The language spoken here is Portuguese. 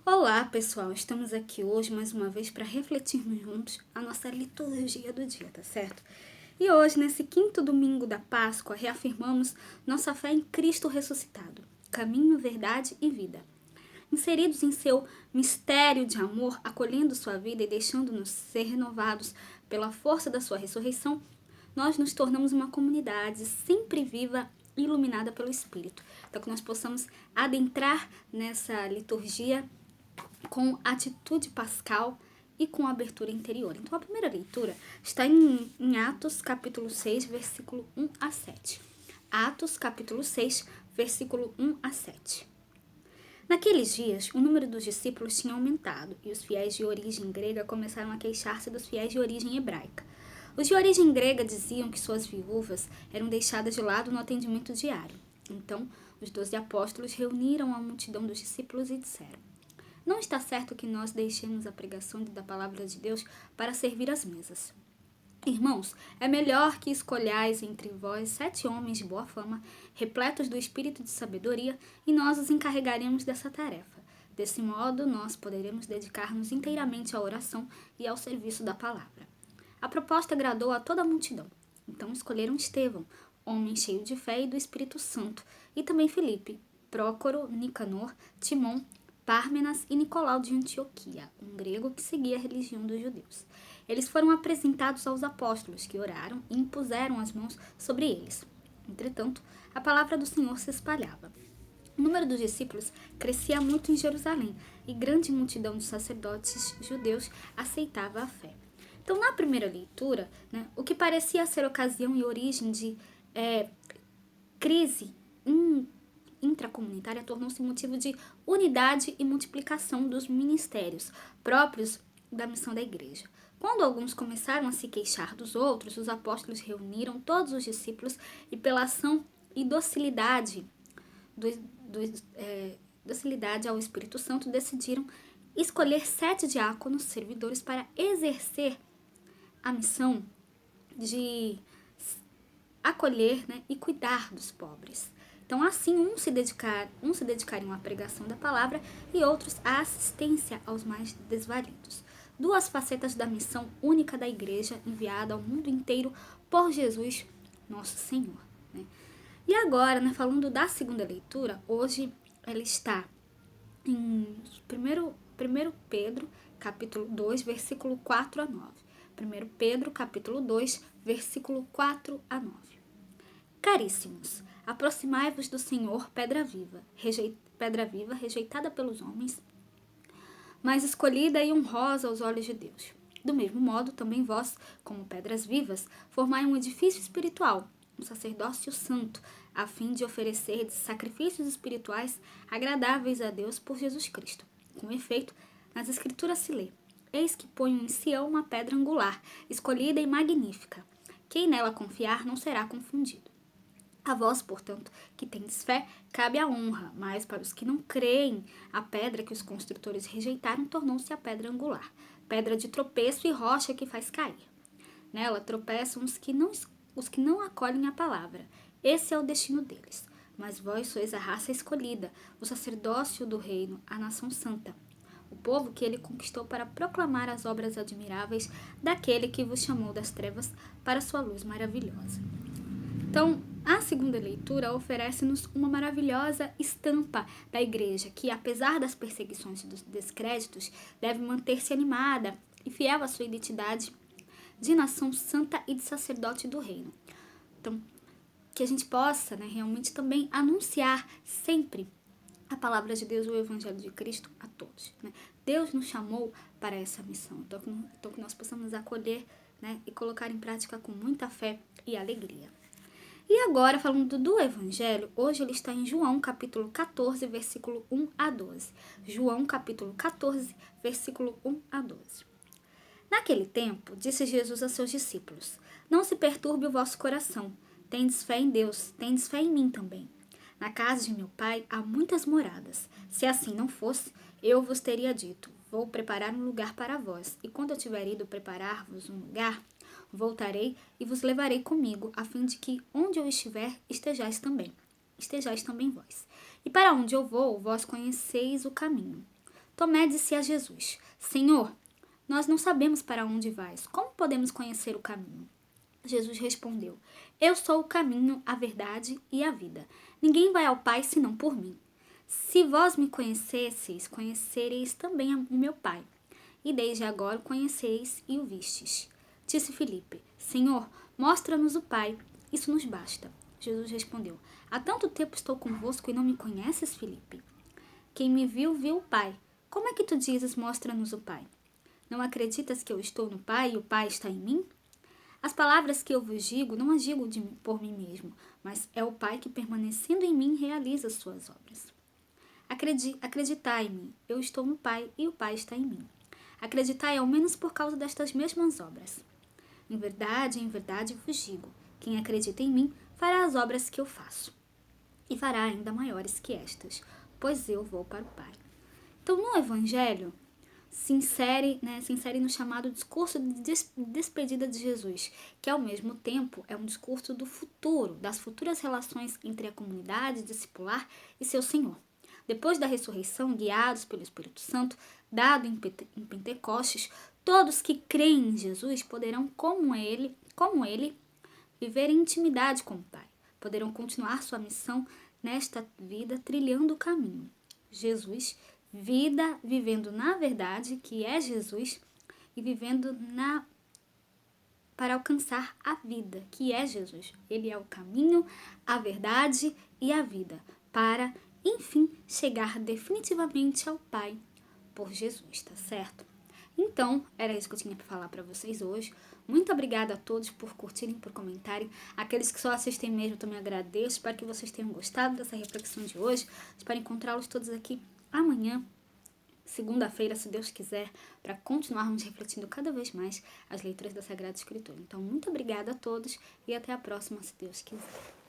Olá, pessoal! Estamos aqui hoje mais uma vez para refletirmos juntos a nossa liturgia do dia, tá certo? E hoje, nesse quinto domingo da Páscoa, reafirmamos nossa fé em Cristo ressuscitado, caminho, verdade e vida. Inseridos em seu mistério de amor, acolhendo sua vida e deixando-nos ser renovados pela força da sua ressurreição, nós nos tornamos uma comunidade sempre viva e iluminada pelo Espírito. Então, que nós possamos adentrar nessa liturgia com atitude pascal e com abertura interior. Então, a primeira leitura está em Atos, capítulo 6, versículo 1 a 7. Atos, capítulo 6, versículo 1 a 7. Naqueles dias, o número dos discípulos tinha aumentado e os fiéis de origem grega começaram a queixar-se dos fiéis de origem hebraica. Os de origem grega diziam que suas viúvas eram deixadas de lado no atendimento diário. Então, os 12 apóstolos reuniram a multidão dos discípulos e disseram: não está certo que nós deixemos a pregação da palavra de Deus para servir às mesas. Irmãos, é melhor que escolhais entre vós 7 homens de boa fama, repletos do espírito de sabedoria, e nós os encarregaremos dessa tarefa. Desse modo, nós poderemos dedicar-nos inteiramente à oração e ao serviço da palavra. A proposta agradou a toda a multidão. Então escolheram Estevão, homem cheio de fé e do Espírito Santo, e também Filipe, Prócoro, Nicanor, Timon, Pármenas e Nicolau de Antioquia, um grego que seguia a religião dos judeus. Eles foram apresentados aos apóstolos, que oraram e impuseram as mãos sobre eles. Entretanto, a palavra do Senhor se espalhava. O número dos discípulos crescia muito em Jerusalém, e grande multidão de sacerdotes judeus aceitava a fé. Então, na primeira leitura, o que parecia ser ocasião e origem de crise intracomunitária tornou-se motivo de unidade e multiplicação dos ministérios próprios da missão da igreja. Quando alguns começaram a se queixar dos outros, os apóstolos reuniram todos os discípulos e, pela ação e docilidade ao Espírito Santo, decidiram escolher 7 diáconos servidores para exercer a missão de acolher e cuidar dos pobres. Então, assim, uns se dedicariam à pregação da palavra e outros à assistência aos mais desvalidos. 2 facetas da missão única da igreja enviada ao mundo inteiro por Jesus, nosso Senhor. E agora, falando da segunda leitura, hoje ela está em 1 Pedro, capítulo 2, versículo 4 a 9. 1 Pedro, capítulo 2, versículo 4 a 9. Caríssimos, aproximai-vos do Senhor, pedra viva, rejeitada pelos homens, mas escolhida e honrosa aos olhos de Deus. Do mesmo modo, também vós, como pedras vivas, formai um edifício espiritual, um sacerdócio santo, a fim de oferecer sacrifícios espirituais agradáveis a Deus por Jesus Cristo. Com efeito, nas Escrituras se lê: eis que ponho em Sião uma pedra angular, escolhida e magnífica. Quem nela confiar não será confundido. A vós, portanto, que tendes fé, cabe a honra, mas para os que não creem, a pedra que os construtores rejeitaram tornou-se a pedra angular, pedra de tropeço e rocha que faz cair. Nela tropeçam os que não acolhem a palavra. Esse é o destino deles. Mas vós sois a raça escolhida, o sacerdócio do reino, a nação santa, o povo que ele conquistou para proclamar as obras admiráveis daquele que vos chamou das trevas para sua luz maravilhosa. Então, a segunda leitura oferece-nos uma maravilhosa estampa da igreja, que, apesar das perseguições e dos descréditos, deve manter-se animada e fiel à sua identidade de nação santa e de sacerdote do reino. Então, que a gente possa realmente também anunciar sempre a palavra de Deus, o Evangelho de Cristo a todos. Deus nos chamou para essa missão, então que nós possamos acolher e colocar em prática com muita fé e alegria. E agora, falando do Evangelho, hoje ele está em João, capítulo 14, versículo 1 a 12. João, capítulo 14, versículo 1 a 12. Naquele tempo, disse Jesus a seus discípulos: não se perturbe o vosso coração. Tendes fé em Deus, tendes fé em mim também. Na casa de meu pai há muitas moradas. Se assim não fosse, eu vos teria dito: vou preparar um lugar para vós, e quando eu tiver ido preparar-vos um lugar, voltarei e vos levarei comigo, a fim de que, onde eu estiver, estejais também vós. E para onde eu vou, vós conheceis o caminho. Tomé disse a Jesus: Senhor, nós não sabemos para onde vais. Como podemos conhecer o caminho? Jesus respondeu: Eu sou o caminho, a verdade e a vida. Ninguém vai ao Pai senão por mim. Se vós me conhecesseis, conhecereis também o meu Pai. E desde agora o conheceis e o vistes. Disse Filipe: Senhor, mostra-nos o Pai. Isso nos basta. Jesus respondeu: Há tanto tempo estou convosco e não me conheces, Filipe? Quem me viu, viu o Pai. Como é que tu dizes, mostra-nos o Pai? Não acreditas que eu estou no Pai e o Pai está em mim? As palavras que eu vos digo, não as digo por mim mesmo, mas é o Pai que, permanecendo em mim, realiza as suas obras. Acreditai em mim, eu estou no Pai e o Pai está em mim. Acreditai ao menos por causa destas mesmas obras. Em verdade vos digo, quem acredita em mim fará as obras que eu faço, e fará ainda maiores que estas, pois eu vou para o Pai. Então, no Evangelho, se insere no chamado discurso de despedida de Jesus, que ao mesmo tempo é um discurso do futuro, das futuras relações entre a comunidade discipular e seu Senhor. Depois da ressurreição, guiados pelo Espírito Santo, dado em Pentecostes, todos que creem em Jesus poderão, como ele, viver em intimidade com o Pai. Poderão continuar sua missão nesta vida, trilhando o caminho. Jesus, vivendo na verdade, que é Jesus, e vivendo para alcançar a vida, que é Jesus. Ele é o caminho, a verdade e a vida, para, enfim, chegar definitivamente ao Pai por Jesus, tá certo? Então, era isso que eu tinha para falar para vocês hoje. Muito obrigada a todos por curtirem, por comentarem. Aqueles que só assistem mesmo, eu também agradeço. Espero que vocês tenham gostado dessa reflexão de hoje. Espero encontrá-los todos aqui amanhã, segunda-feira, se Deus quiser, para continuarmos refletindo cada vez mais as leituras da Sagrada Escritura. Então, muito obrigada a todos e até a próxima, se Deus quiser.